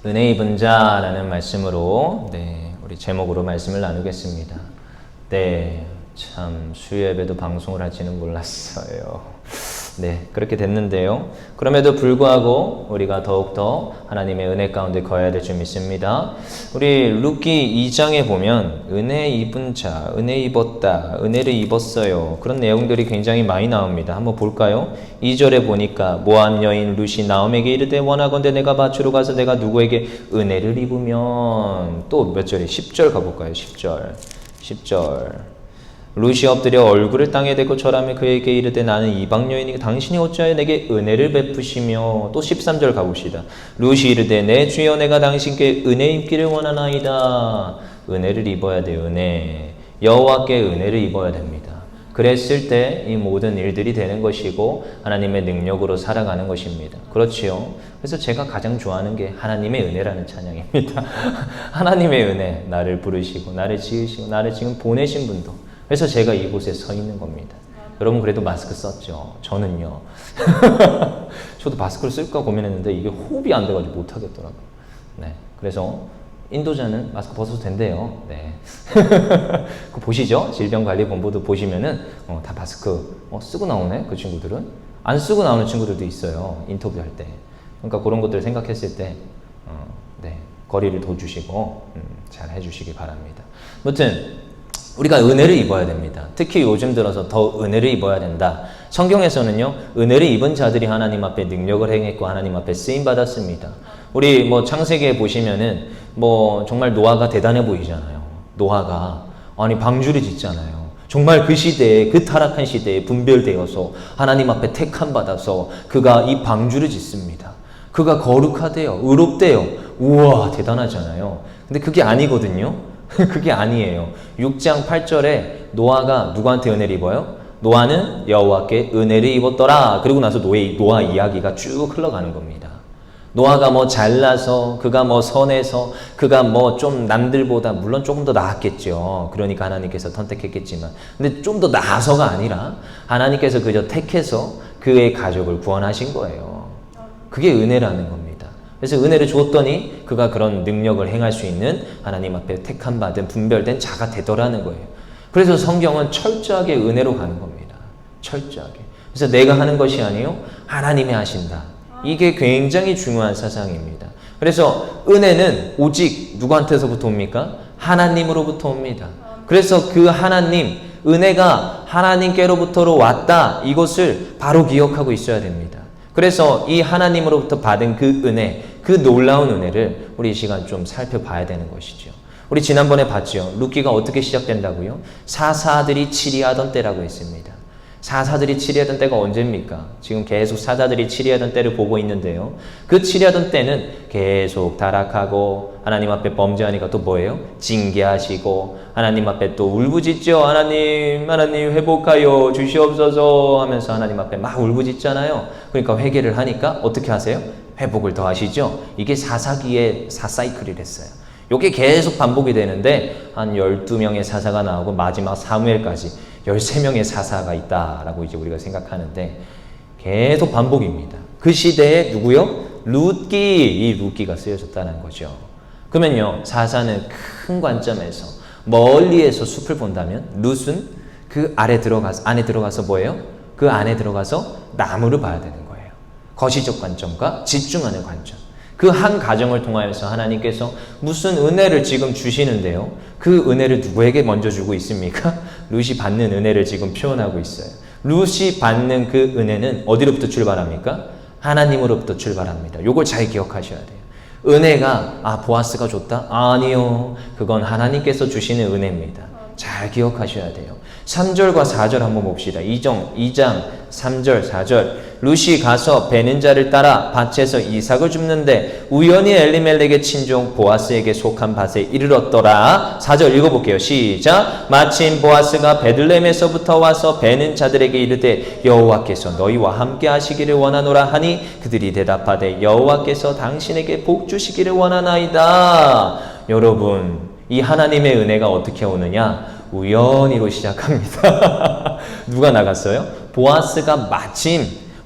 은혜 입은 자라는 말씀으로 우리 제목으로 말씀을 나누겠습니다. 참 수요 예배도 방송을 할지는 몰랐어요. 그렇게 됐는데요. 그럼에도 불구하고 우리가 더욱더 하나님의 은혜 가운데 거해야 될 줄 믿습니다. 우리 룻기 2장에 보면 은혜 입은 자, 은혜 입었다, 은혜를 입었어요. 그런 내용들이 굉장히 많이 나옵니다. 한번 볼까요? 2절에 보니까 모압 여인 룻이 나옴에게 이르되 원하건대 내가 밭으로 가서 내가 누구에게 은혜를 입으면, 또 몇 절에 10절 가볼까요? 10절 룻이 엎드려 얼굴을 땅에 대고 절하며 그에게 이르되 나는 이방 여인이니 당신이 어찌하여 내게 은혜를 베푸시며, 또 13절 가봅시다. 룻이 이르되 내 주여 내가 당신께 은혜 입기를 원하나이다. 은혜를 입어야 돼요. 은혜. 여호와께 은혜를 입어야 됩니다. 그랬을 때 이 모든 일들이 되는 것이고 하나님의 능력으로 살아가는 것입니다. 그렇지요. 그래서 제가 가장 좋아하는 게 하나님의 은혜라는 찬양입니다. 하나님의 은혜, 나를 부르시고 나를 지으시고 나를 지금 보내신 분도, 그래서 제가 이곳에 서 있는 겁니다. 여러분 그래도 마스크 썼죠? 저는요. 저도 마스크를 쓸까 고민했는데 이게 호흡이 안 돼가지고 못하겠더라고요. 그래서 인도자는 마스크 벗어도 된대요. 그거 보시죠? 질병관리본부도 보시면은 다 마스크 쓰고 나오네. 그 친구들은 안 쓰고 나오는 친구들도 있어요. 인터뷰할 때. 그러니까 그런 것들을 생각했을 때 거리를 둬주시고 잘 해주시기 바랍니다. 아무튼 우리가 은혜를 입어야 됩니다. 특히 요즘 들어서 더 은혜를 입어야 된다. 성경에서는요, 은혜를 입은 자들이 하나님 앞에 능력을 행했고 하나님 앞에 쓰임 받았습니다. 우리 창세기에 보시면은 정말 노아가 대단해 보이잖아요. 노아가 방주를 짓잖아요. 정말 그 시대에, 그 타락한 시대에 분별되어서 하나님 앞에 택함 받아서 그가 이 방주를 짓습니다. 그가 거룩하대요. 의롭대요. 우와, 대단하잖아요. 근데 그게 아니거든요. 그게 아니에요. 6장 8절에 노아가 누구한테 은혜를 입어요? 노아는 여호와께 은혜를 입었더라. 그리고 나서 노아 이야기가 쭉 흘러가는 겁니다. 노아가 잘나서, 그가 선해서, 그가 좀 남들보다 물론 조금 더 나았겠죠. 그러니까 하나님께서 선택했겠지만, 근데 좀 더 나아서가 아니라 하나님께서 그저 택해서 그의 가족을 구원하신 거예요. 그게 은혜라는 겁니다. 그래서 은혜를 주었더니 그가 그런 능력을 행할 수 있는 하나님 앞에 택함 받은 분별된 자가 되더라는 거예요. 그래서 성경은 철저하게 은혜로 가는 겁니다. 철저하게. 그래서 내가 하는 것이 아니요 하나님이 하신다. 이게 굉장히 중요한 사상입니다. 그래서 은혜는 오직 누구한테서부터 옵니까? 하나님으로부터 옵니다. 그래서 그 하나님, 은혜가 하나님께로부터로 왔다. 이것을 바로 기억하고 있어야 됩니다. 그래서 이 하나님으로부터 받은 그 은혜, 그 놀라운 은혜를 우리 이 시간 좀 살펴봐야 되는 것이죠. 우리 지난번에 봤죠. 룻기가 어떻게 시작된다고요? 사사들이 치리하던 때라고 했습니다. 사사들이 치리하던 때가 언제입니까? 지금 계속 사사들이 치리하던 때를 보고 있는데요. 그 치리하던 때는 계속 타락하고 하나님 앞에 범죄하니까 또 뭐예요? 징계하시고 하나님 앞에 또 울부짖죠. 하나님 회복하여 주시옵소서 하면서 하나님 앞에 막 울부짖잖아요. 그러니까 회개를 하니까 어떻게 하세요? 회복을 더 하시죠. 이게 사사기의 사사이클이랬어요. 이게 계속 반복이 되는데 한 12명의 사사가 나오고 마지막 사무엘까지 13명의 사사가 있다라고 이제 우리가 생각하는데 계속 반복입니다. 그 시대에 누구요? 룻기, 이 룻기가 쓰여졌다는 거죠. 그러면요, 사사는 큰 관점에서 멀리에서 숲을 본다면 룻은 그 안에 들어가서 뭐예요? 그 안에 들어가서 나무를 봐야 되는 거예요. 거시적 관점과 집중하는 관점. 그 한 가정을 통하여서 하나님께서 무슨 은혜를 지금 주시는데요. 그 은혜를 누구에게 먼저 주고 있습니까? 룻이 받는 은혜를 지금 표현하고 있어요. 룻이 받는 그 은혜는 어디로부터 출발합니까? 하나님으로부터 출발합니다. 요걸 잘 기억하셔야 돼요. 은혜가 보아스가 줬다? 아니요. 그건 하나님께서 주시는 은혜입니다. 잘 기억하셔야 돼요. 3절과 4절 한번 봅시다. 2장 3절 4절 룻이 가서 베는 자를 따라 밭에서 이삭을 줍는데 우연히 엘리멜렉의 친종 보아스에게 속한 밭에 이르렀더라. 4절 읽어볼게요. 시작. 마침 보아스가 베들레헴에서부터 와서 베는 자들에게 이르되 여호와께서 너희와 함께 하시기를 원하노라 하니 그들이 대답하되 여호와께서 당신에게 복 주시기를 원하나이다. 여러분, 이 하나님의 은혜가 어떻게 오느냐? 우연히로 시작합니다. 누가 나갔어요?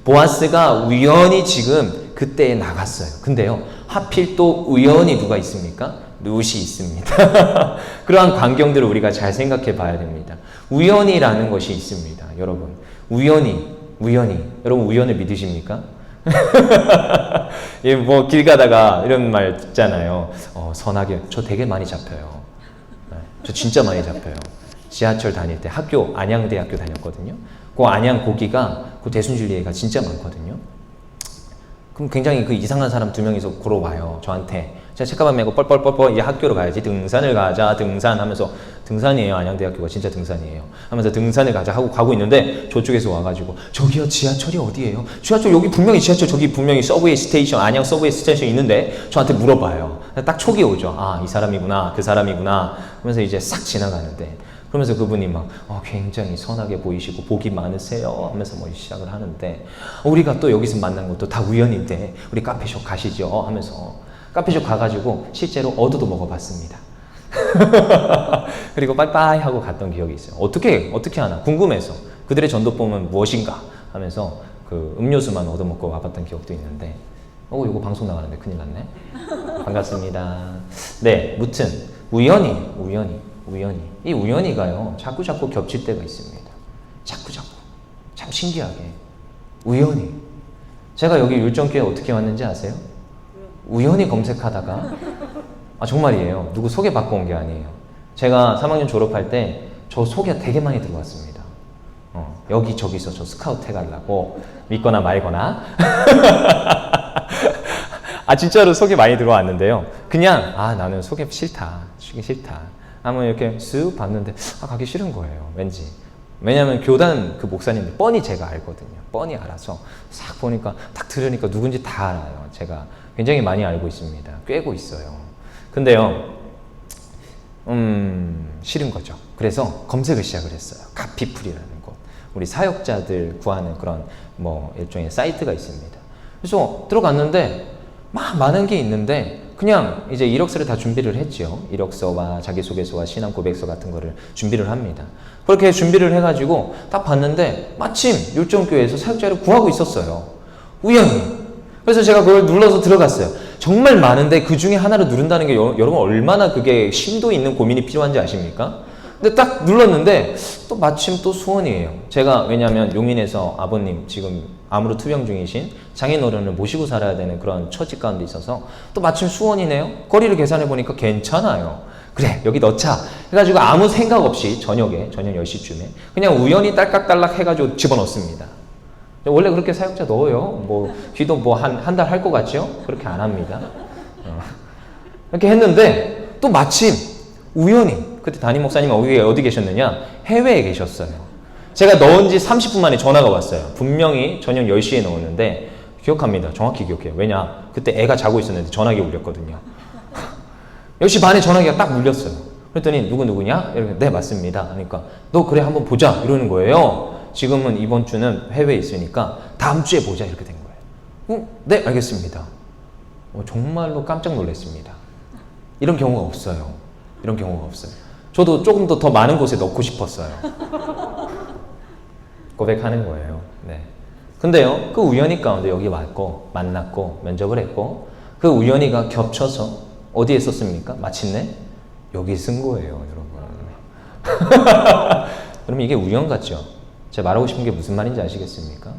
보아스가 우연히 지금 그때에 나갔어요. 근데요, 하필 또 우연히 누가 있습니까? 룻이 있습니다. 그러한 광경들을 우리가 잘 생각해 봐야 됩니다. 우연이라는 것이 있습니다. 여러분, 우연히. 여러분, 우연을 믿으십니까? 예, 뭐, 길 가다가 이런 말 있잖아요. 선하게, 저 되게 많이 잡혀요. 저 진짜 많이 잡혀요. 지하철 다닐 때 학교, 안양대학교 다녔거든요. 그 안양 고기가, 그 대순진리가 진짜 많거든요. 그럼 굉장히 그 이상한 사람 2명이서 걸어와요. 저한테. 제가 책가방 메고 뻘뻘뻘뻘 이제 학교로 가야지. 등산을 가자. 등산 하면서 등산이에요. 안양대학교가 진짜 등산이에요. 하면서 등산을 가자 하고 가고 있는데 저쪽에서 와가지고 저기요 지하철이 어디예요? 지하철 여기 분명히 지하철 저기 분명히 서브웨이 스테이션 안양 서브웨이 스테이션 있는데 저한테 물어봐요. 딱 촉이 오죠. 아, 이 사람이구나. 그 사람이구나. 하면서 이제 싹 지나가는데 그러면서 그분이 막 굉장히 선하게 보이시고 복이 많으세요 하면서 뭐 시작을 하는데 우리가 또 여기서 만난 것도 다 우연인데 우리 카페숍 가시죠 하면서 카페숍 가가지고 실제로 어두도 먹어봤습니다. 그리고 빠이빠이 하고 갔던 기억이 있어요. 어떻게 하나 궁금해서 그들의 전도법은 무엇인가 하면서 그 음료수만 얻어먹고 와봤던 기억도 있는데 이거 방송 나가는데 큰일 났네. 반갑습니다. 네, 무튼 우연히 이 우연히가요 자꾸 겹칠 때가 있습니다. 자꾸 참 신기하게 우연히 제가 여기 율정교회 어떻게 왔는지 아세요? 우연히 검색하다가 정말이에요. 누구 소개받고 온 게 아니에요. 제가 3학년 졸업할 때 저 소개 되게 많이 들어왔습니다. 여기저기서 저 스카우트 해가려고 믿거나 말거나 진짜로 소개 많이 들어왔는데요. 그냥 나는 소개 싫다. 한번 이렇게 쓱 봤는데 가기 싫은 거예요. 왠지. 왜냐하면 교단 그 목사님들 뻔히 제가 알거든요. 뻔히 알아서 싹 보니까 딱 들으니까 누군지 다 알아요. 제가 굉장히 많이 알고 있습니다. 꿰고 있어요. 근데요, 싫은 거죠. 그래서 검색을 시작을 했어요. 가피풀이라는 곳. 우리 사역자들 구하는 그런 뭐 일종의 사이트가 있습니다. 그래서 들어갔는데 막 많은 게 있는데 그냥 이제 이력서를 다 준비를 했죠. 이력서와 자기소개서와 신앙 고백서 같은 거를 준비를 합니다. 그렇게 준비를 해가지고 딱 봤는데 마침 율정교회에서 사역자를 구하고 있었어요. 우연히. 그래서 제가 그걸 눌러서 들어갔어요. 정말 많은데 그 중에 하나를 누른다는 게 여러분 얼마나 그게 심도 있는 고민이 필요한지 아십니까? 근데 딱 눌렀는데 또 마침 또 수원이에요. 제가 왜냐하면 용인에서 아버님 지금 암으로 투병 중이신 장인어른을 모시고 살아야 되는 그런 처지 가운데 있어서 또 마침 수원이네요. 거리를 계산해 보니까 괜찮아요. 그래 여기 넣자 해가지고 아무 생각 없이 저녁 10시쯤에 그냥 우연히 딸깍딸락 해가지고 집어넣습니다. 원래 그렇게 사역자 넣어요. 뭐 기도 뭐 한 달 할 것 같죠? 그렇게 안 합니다. 이렇게 했는데 또 마침 우연히 그때 담임 목사님 어디 계셨느냐? 해외에 계셨어요. 제가 넣은 지 30분 만에 전화가 왔어요. 분명히 저녁 10시에 넣었는데 기억합니다. 정확히 기억해요. 왜냐? 그때 애가 자고 있었는데 전화기가 울렸거든요. 10시 반에 전화기가 딱 울렸어요. 그랬더니 누구냐? 이렇게 네 맞습니다. 그러니까 너 그래 한번 보자 이러는 거예요. 지금은 이번 주는 해외에 있으니까 다음 주에 보자 이렇게 된 거예요. 네 알겠습니다. 정말로 깜짝 놀랐습니다. 이런 경우가 없어요. 저도 조금 더 많은 곳에 넣고 싶었어요. 고백하는 거예요. 네. 근데요, 그 우연히 가운데 여기 왔고, 만났고, 면접을 했고, 그 우연히가 겹쳐서 어디에 썼습니까? 마침내 여기 쓴 거예요, 여러분. 그럼 이게 우연 같죠? 제가 말하고 싶은 게 무슨 말인지 아시겠습니까?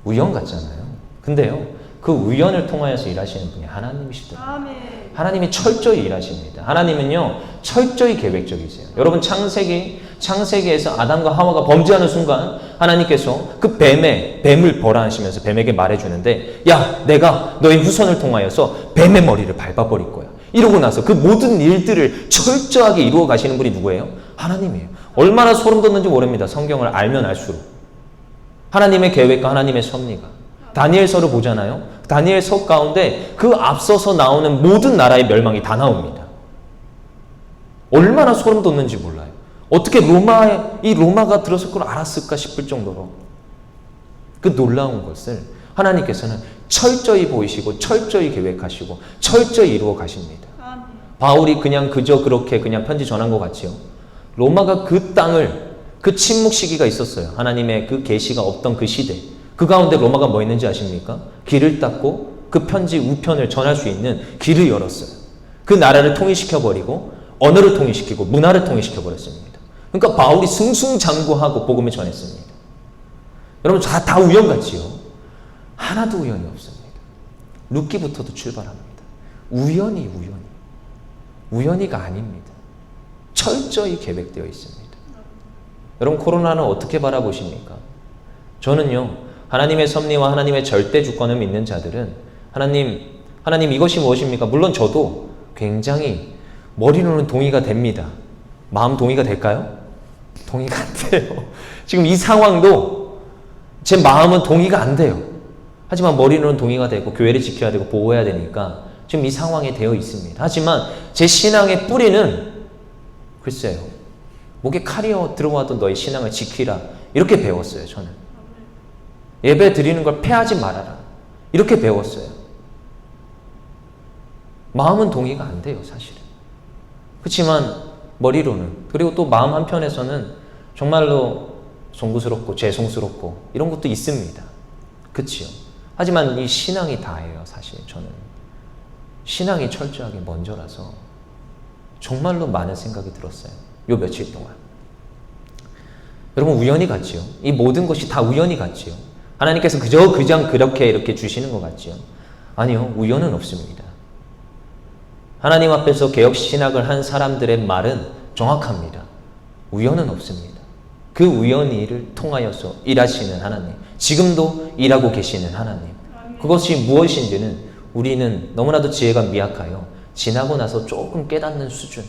우연 같잖아요. 근데요, 그 우연을 통하여서 일하시는 분이 하나님이시더라고요. 하나님이 철저히 일하십니다. 하나님은요 철저히 계획적이세요. 여러분 창세기에서 아담과 하와가 범죄하는 순간 하나님께서 그 뱀을 벌하시면서 뱀에게 말해주는데 야 내가 너의 후손을 통하여서 뱀의 머리를 밟아버릴 거야. 이러고 나서 그 모든 일들을 철저하게 이루어 가시는 분이 누구예요? 하나님이에요. 얼마나 소름 돋는지 모릅니다. 성경을 알면 알수록. 하나님의 계획과 하나님의 섭리가. 다니엘서를 보잖아요. 다니엘서 가운데 그 앞서서 나오는 모든 나라의 멸망이 다 나옵니다. 얼마나 소름 돋는지 몰라요. 어떻게 로마가 들어설 걸 알았을까 싶을 정도로 그 놀라운 것을 하나님께서는 철저히 보이시고 철저히 계획하시고 철저히 이루어 가십니다. 바울이 그저 그렇게 그냥 편지 전한 것 같지요. 로마가 그 땅을 그 침묵 시기가 있었어요. 하나님의 그 계시가 없던 그 시대. 그 가운데 로마가 뭐 했는지 아십니까? 길을 닦고 그 편지 우편을 전할 수 있는 길을 열었어요. 그 나라를 통일시켜버리고 언어를 통일시키고 문화를 통일시켜버렸습니다. 그러니까 바울이 승승장구하고 복음을 전했습니다. 여러분 다 우연 같지요? 하나도 우연이 없습니다. 룻기부터도 출발합니다. 우연이가 아닙니다. 철저히 계획되어 있습니다. 여러분 코로나는 어떻게 바라보십니까? 저는요, 하나님의 섭리와 하나님의 절대 주권을 믿는 자들은 하나님 이것이 무엇입니까? 물론 저도 굉장히 머리로는 동의가 됩니다. 마음 동의가 될까요? 동의가 안 돼요. 지금 이 상황도 제 마음은 동의가 안 돼요. 하지만 머리로는 동의가 되고 교회를 지켜야 되고 보호해야 되니까 지금 이 상황에 되어 있습니다. 하지만 제 신앙의 뿌리는 글쎄요. 목에 칼이 들어와도 너의 신앙을 지키라. 이렇게 배웠어요. 저는. 예배 드리는 걸 패하지 말아라. 이렇게 배웠어요. 마음은 동의가 안 돼요. 사실은. 그렇지만 머리로는 그리고 또 마음 한편에서는 정말로 송구스럽고 죄송스럽고 이런 것도 있습니다. 그치요? 하지만 이 신앙이 다예요. 사실 저는. 신앙이 철저하게 먼저라서 정말로 많은 생각이 들었어요. 요 며칠 동안. 여러분 우연히 같지요? 이 모든 것이 다 우연히 같지요? 하나님께서 그냥 그렇게 이렇게 주시는 것 같지요? 아니요. 우연은 없습니다. 하나님 앞에서 개혁신학을 한 사람들의 말은 정확합니다. 우연은 없습니다. 그 우연히를 통하여서 일하시는 하나님, 지금도 일하고 계시는 하나님, 그것이 무엇인지는 우리는 너무나도 지혜가 미약하여 지나고 나서 조금 깨닫는 수준,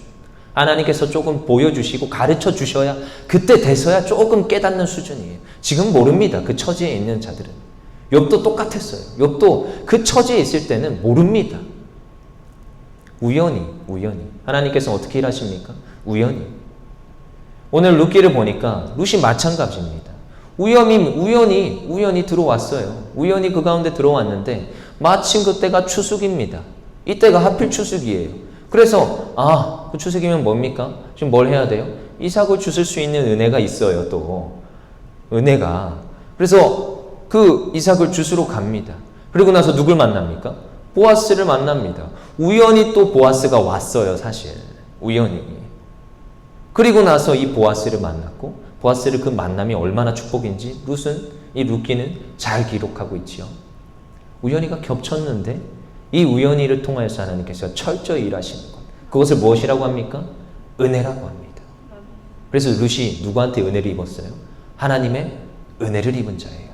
하나님께서 조금 보여주시고 가르쳐 주셔야 그때 돼서야 조금 깨닫는 수준이에요. 지금 모릅니다. 그 처지에 있는 자들은. 욥도 똑같았어요. 욥도 그 처지에 있을 때는 모릅니다. 우연히. 하나님께서 어떻게 일하십니까? 우연히. 오늘 룻기를 보니까 룻이 마찬가지입니다. 우연히 들어왔어요. 우연히 그 가운데 들어왔는데 마침 그때가 추수기입니다. 이때가 하필 추수기예요. 그래서 그 추수기면 뭡니까? 지금 뭘 해야 돼요? 이삭을 주실 수 있는 은혜가 있어요. 또 은혜가. 그래서 그 이삭을 주스러 갑니다. 그리고 나서 누굴 만납니까? 보아스를 만납니다. 우연히 또 보아스가 왔어요. 사실 우연히. 그리고 나서 이 보아스를 만났고 보아스를 그 만남이 얼마나 축복인지 이 룻기는 잘 기록하고 있지요. 우연히가 겹쳤는데 이 우연히를 통하여서 하나님께서 철저히 일하시는 것, 그것을 무엇이라고 합니까? 은혜라고 합니다. 그래서 룻이 누구한테 은혜를 입었어요? 하나님의 은혜를 입은 자예요.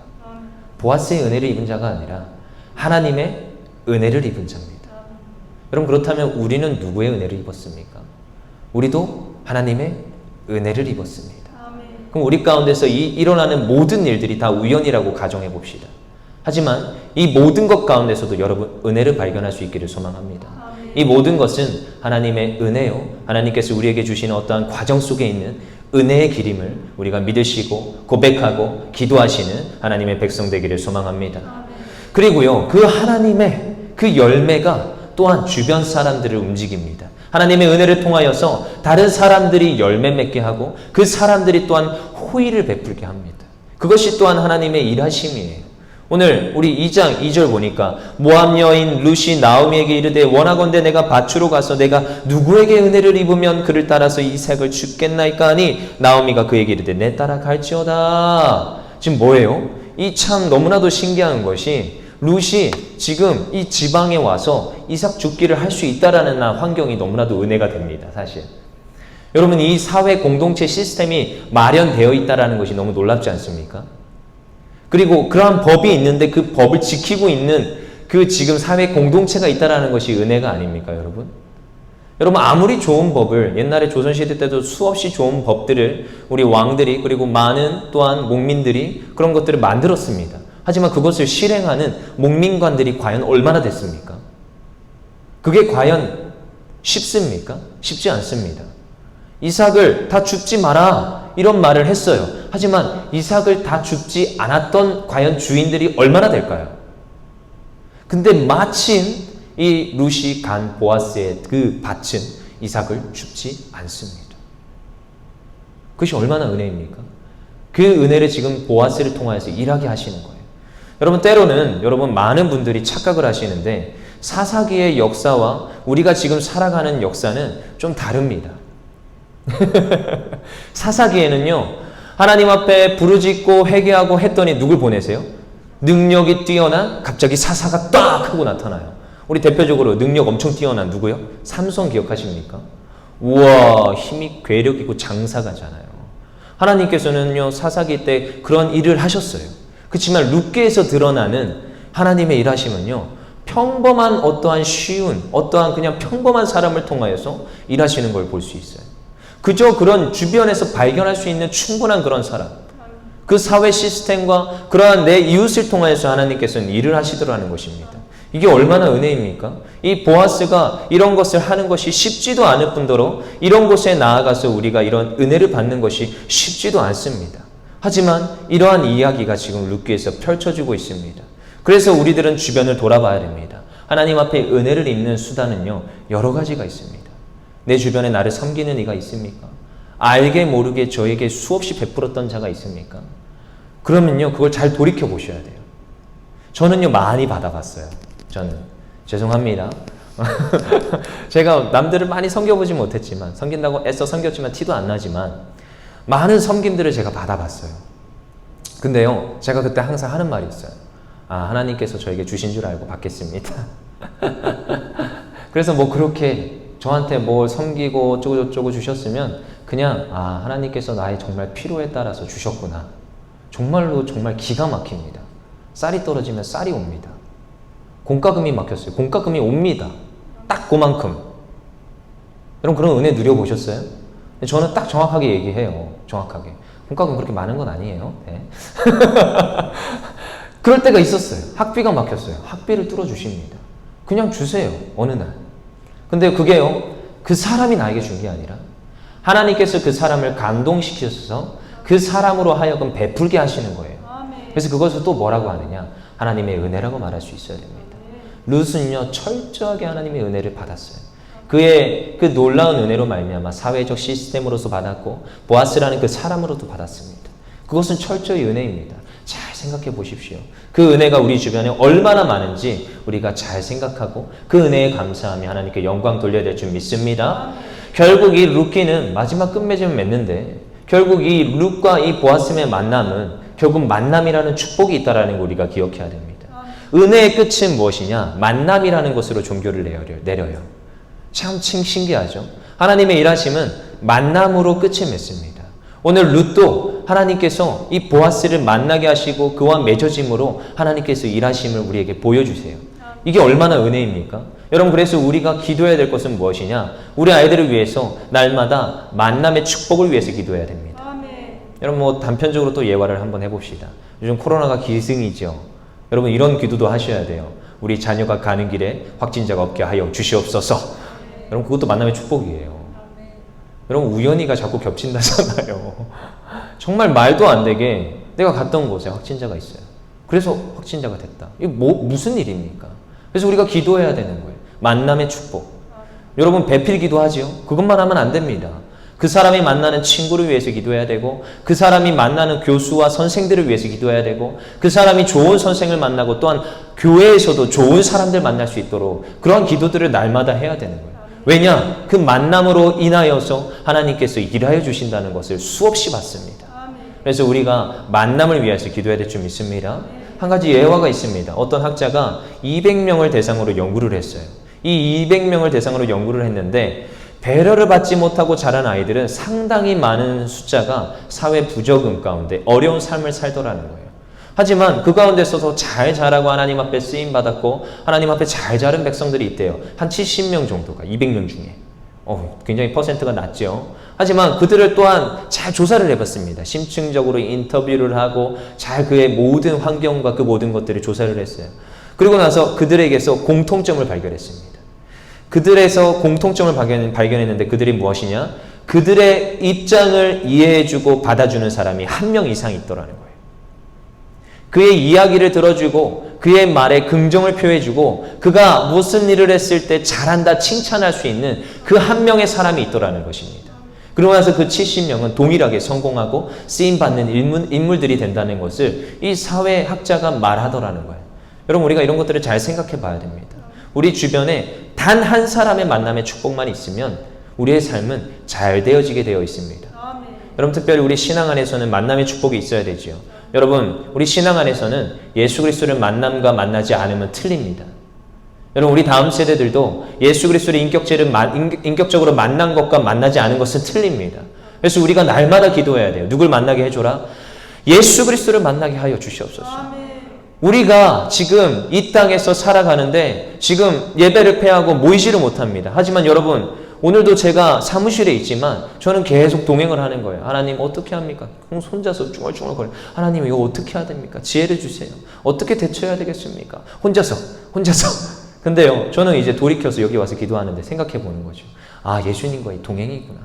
보아스의 은혜를 입은 자가 아니라 하나님의 은혜를 입은 자입니다. 여러분 그렇다면 우리는 누구의 은혜를 입었습니까? 우리도 하나님의 은혜를 입었습니다. 그럼 우리 가운데서 일어나는 모든 일들이 다 우연이라고 가정해 봅시다. 하지만 이 모든 것 가운데서도 여러분 은혜를 발견할 수 있기를 소망합니다. 이 모든 것은 하나님의 은혜요. 하나님께서 우리에게 주시는 어떠한 과정 속에 있는 은혜의 길임을 우리가 믿으시고 고백하고 기도하시는 하나님의 백성 되기를 소망합니다. 그리고요, 그 하나님의 그 열매가 또한 주변 사람들을 움직입니다. 하나님의 은혜를 통하여서 다른 사람들이 열매 맺게 하고 그 사람들이 또한 호의를 베풀게 합니다. 그것이 또한 하나님의 일하심이에요. 오늘 우리 2장 2절 보니까 모압 여인 룻이 나오미에게 이르되 원하건대 내가 밭으로 가서 내가 누구에게 은혜를 입으면 그를 따라서 이삭을 주겠나이까 하니 나오미가 그에게 이르되 내 따라 갈지어다. 지금 뭐예요? 이 참 너무나도 신기한 것이 룻이 지금 이 지방에 와서 이삭 죽기를 할 수 있다라는 환경이 너무나도 은혜가 됩니다. 사실 여러분 이 사회 공동체 시스템이 마련되어 있다라는 것이 너무 놀랍지 않습니까? 그리고 그러한 법이 있는데 그 법을 지키고 있는 그 지금 사회 공동체가 있다라는 것이 은혜가 아닙니까, 여러분? 여러분 아무리 좋은 법을 옛날에 조선시대 때도 수없이 좋은 법들을 우리 왕들이 그리고 많은 또한 목민들이 그런 것들을 만들었습니다. 하지만 그것을 실행하는 목민관들이 과연 얼마나 됐습니까? 그게 과연 쉽습니까? 쉽지 않습니다. 이삭을 다 죽지 마라 이런 말을 했어요. 하지만 이삭을 다 죽지 않았던 과연 주인들이 얼마나 될까요? 근데 마침 이 룻이 간 보아스의 그 밭은 이삭을 죽지 않습니다. 그것이 얼마나 은혜입니까? 그 은혜를 지금 보아스를 통하여서 일하게 하시는 거예요. 여러분 때로는 여러분 많은 분들이 착각을 하시는데 사사기의 역사와 우리가 지금 살아가는 역사는 좀 다릅니다. 사사기에는요, 하나님 앞에 부르짖고 회개하고 했더니 누굴 보내세요? 능력이 뛰어난 갑자기 사사가 딱 하고 나타나요. 우리 대표적으로 능력 엄청 뛰어난 누구요? 삼손 기억하십니까? 우와, 힘이 괴력 있고 장사가잖아요. 하나님께서는요, 사사기 때 그런 일을 하셨어요. 그렇지만 룻기에서 드러나는 하나님의 일하심은요, 평범한 어떠한 쉬운, 어떠한 그냥 평범한 사람을 통하여서 일하시는 걸 볼 수 있어요. 그저 그런 주변에서 발견할 수 있는 충분한 그런 사람, 그 사회 시스템과 그러한 내 이웃을 통하여서 하나님께서는 일을 하시더라는 것입니다. 이게 얼마나 은혜입니까? 이 보아스가 이런 것을 하는 것이 쉽지도 않을 뿐더러 이런 곳에 나아가서 우리가 이런 은혜를 받는 것이 쉽지도 않습니다. 하지만 이러한 이야기가 지금 룻기에서 펼쳐지고 있습니다. 그래서 우리들은 주변을 돌아봐야 됩니다. 하나님 앞에 은혜를 입는 수단은요, 여러 가지가 있습니다. 내 주변에 나를 섬기는 이가 있습니까? 알게 모르게 저에게 수없이 베풀었던 자가 있습니까? 그러면요, 그걸 잘 돌이켜 보셔야 돼요. 저는요, 많이 받아봤어요. 저는 죄송합니다. 제가 남들을 많이 섬겨보지 못했지만, 섬긴다고 애써 섬겼지만 티도 안 나지만 많은 섬김들을 제가 받아봤어요. 근데요, 제가 그때 항상 하는 말이 있어요. 아, 하나님께서 저에게 주신 줄 알고 받겠습니다. 그래서 뭐 그렇게 저한테 뭘 섬기고 어쩌고저쩌고 주셨으면 그냥 아, 하나님께서 나의 정말 필요에 따라서 주셨구나. 정말로 정말 기가 막힙니다. 쌀이 떨어지면 쌀이 옵니다. 공과금이 막혔어요. 공과금이 옵니다. 딱 그만큼. 여러분 그런 은혜 누려보셨어요? 저는 딱 정확하게 얘기해요. 정확하게. 공과금 그렇게 많은 건 아니에요. 네. 그럴 때가 있었어요. 학비가 막혔어요. 학비를 뚫어주십니다. 그냥 주세요. 어느 날. 근데 그게요, 그 사람이 나에게 준 게 아니라 하나님께서 그 사람을 감동시키셔서 그 사람으로 하여금 베풀게 하시는 거예요. 그래서 그것을 또 뭐라고 하느냐? 하나님의 은혜라고 말할 수 있어야 됩니다. 룻은요, 철저하게 하나님의 은혜를 받았어요. 그의 그 놀라운 은혜로 말미암아 사회적 시스템으로서 받았고 보아스라는 그 사람으로도 받았습니다. 그것은 철저히 은혜입니다. 잘 생각해 보십시오. 그 은혜가 우리 주변에 얼마나 많은지 우리가 잘 생각하고 그 은혜에 감사하며 하나님께 영광 돌려야 될 줄 믿습니다. 결국 이 룻기는 마지막 끝맺음을 맺는데 결국 이 룻과 이 보아스의 만남은 결국 만남이라는 축복이 있다는 걸 우리가 기억해야 됩니다. 은혜의 끝은 무엇이냐? 만남이라는 것으로 종교를 내려요. 참 신기하죠? 하나님의 일하심은 만남으로 끝을 맺습니다. 오늘 룻도 하나님께서 이 보아스를 만나게 하시고 그와 맺어짐으로 하나님께서 일하심을 우리에게 보여주세요. 이게 얼마나 은혜입니까? 여러분 그래서 우리가 기도해야 될 것은 무엇이냐? 우리 아이들을 위해서 날마다 만남의 축복을 위해서 기도해야 됩니다. 여러분 뭐 단편적으로 또 예화를 한번 해봅시다. 요즘 코로나가 기승이죠. 여러분 이런 기도도 하셔야 돼요. 우리 자녀가 가는 길에 확진자가 없게 하여 주시옵소서. 여러분 그것도 만남의 축복이에요. 여러분 우연히가 자꾸 겹친다잖아요. 정말 말도 안 되게 내가 갔던 곳에 확진자가 있어요. 그래서 확진자가 됐다. 이게 무슨 일입니까? 그래서 우리가 기도해야 되는 거예요. 만남의 축복. 여러분 배필 기도하지요? 그것만 하면 안 됩니다. 그 사람이 만나는 친구를 위해서 기도해야 되고 그 사람이 만나는 교수와 선생들을 위해서 기도해야 되고 그 사람이 좋은 선생을 만나고 또한 교회에서도 좋은 사람들 만날 수 있도록 그런 기도들을 날마다 해야 되는 거예요. 왜냐? 그 만남으로 인하여서 하나님께서 일하여 주신다는 것을 수없이 봤습니다. 그래서 우리가 만남을 위해서 기도해야 될 줄 믿습니다. 한 가지 예화가 있습니다. 어떤 학자가 200명을 대상으로 연구를 했어요. 이 200명을 대상으로 연구를 했는데 배려를 받지 못하고 자란 아이들은 상당히 많은 숫자가 사회 부적응 가운데 어려운 삶을 살더라는 거예요. 하지만 그 가운데서도 잘 자라고 하나님 앞에 쓰임받았고 하나님 앞에 잘 자른 백성들이 있대요. 한 70명 정도가 200명 중에. 굉장히 퍼센트가 낮죠. 하지만 그들을 또한 잘 조사를 해봤습니다. 심층적으로 인터뷰를 하고 잘 그의 모든 환경과 그 모든 것들을 조사를 했어요. 그리고 나서 그들에게서 공통점을 발견했습니다. 그들에서 공통점을 발견했는데 그들이 무엇이냐? 그들의 입장을 이해해주고 받아주는 사람이 한 명 이상 있더라는 거예요. 그의 이야기를 들어주고 그의 말에 긍정을 표해주고 그가 무슨 일을 했을 때 잘한다 칭찬할 수 있는 그 한 명의 사람이 있더라는 것입니다. 그러고 나서 그 70명은 동일하게 성공하고 쓰임받는 인물들이 된다는 것을 이 사회학자가 말하더라는 거예요. 여러분, 우리가 이런 것들을 잘 생각해 봐야 됩니다. 우리 주변에 단 한 사람의 만남의 축복만 있으면 우리의 삶은 잘 되어지게 되어 있습니다. 여러분, 특별히 우리 신앙 안에서는 만남의 축복이 있어야 되지요. 여러분, 우리 신앙 안에서는 예수 그리스도를 만남과 만나지 않으면 틀립니다. 여러분, 우리 다음 세대들도 예수 그리스도를 인격적으로 만난 것과 만나지 않은 것은 틀립니다. 그래서 우리가 날마다 기도해야 돼요. 누굴 만나게 해줘라? 예수 그리스도를 만나게 하여 주시옵소서. 우리가 지금 이 땅에서 살아가는데 지금 예배를 패하고 모이지를 못합니다. 하지만 여러분, 오늘도 제가 사무실에 있지만 저는 계속 동행을 하는 거예요. 하나님 어떻게 합니까? 혼자서 중얼중얼거려요. 하나님 이거 어떻게 해야 됩니까? 지혜를 주세요. 어떻게 대처해야 되겠습니까? 혼자서. 근데요, 저는 이제 돌이켜서 여기 와서 기도하는데 생각해 보는 거죠. 아, 예수님과의 동행이구나.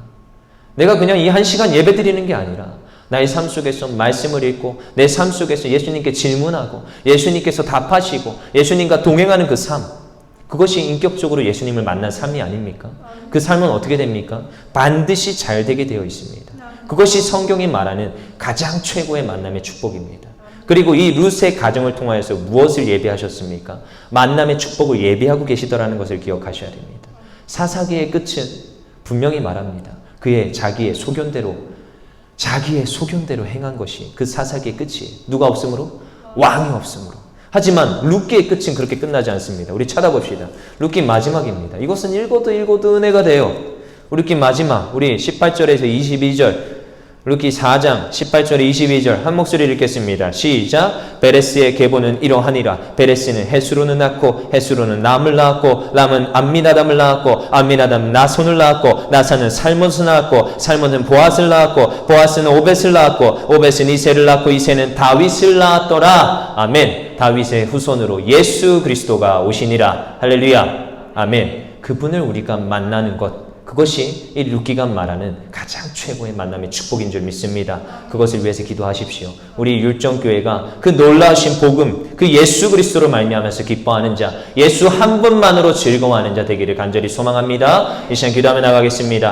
내가 그냥 이 한 시간 예배 드리는 게 아니라 나의 삶 속에서 말씀을 읽고 내 삶 속에서 예수님께 질문하고 예수님께서 답하시고 예수님과 동행하는 그 삶, 그것이 인격적으로 예수님을 만난 삶이 아닙니까? 그 삶은 어떻게 됩니까? 반드시 잘 되게 되어 있습니다. 그것이 성경이 말하는 가장 최고의 만남의 축복입니다. 그리고 이 룻의 가정을 통하여서 무엇을 예배하셨습니까? 만남의 축복을 예배하고 계시더라는 것을 기억하셔야 됩니다. 사사기의 끝은 분명히 말합니다. 그의 자기의 소견대로 행한 것이 그 사사기의 끝이에요. 누가 없으므로? 왕이 없으므로. 하지만 룻기의 끝은 그렇게 끝나지 않습니다. 우리 찾아봅시다. 룻기 마지막입니다. 이것은 읽어도 은혜가 돼요. 룻기 마지막, 우리 18절에서 22절, 룻기 4장 18절에 22절 한 목소리를 읽겠습니다. 시작. 베레스의 계보는 이러하니라. 베레스는 헤스론을 낳고 헤스론은 람을 낳았고 람은 암미나담을 낳았고 암미나담은 나손을 낳았고 나산은 살못을 낳았고 살못은 보앗을 낳았고 보앗은 오벳을 낳았고 오벳은 이새를 낳고 이새는 다윗을 낳았더라. 아멘. 다윗의 후손으로 예수 그리스도가 오시니라. 할렐루야. 아멘. 그분을 우리가 만나는 것, 그것이 이 룻기가 말하는 가장 최고의 만남의 축복인 줄 믿습니다. 그것을 위해서 기도하십시오. 우리 율정교회가 그 놀라우신 복음, 그 예수 그리스도로 말미암아서 기뻐하는 자, 예수 한 분만으로 즐거워하는 자 되기를 간절히 소망합니다. 이 시간 기도하며 나가겠습니다.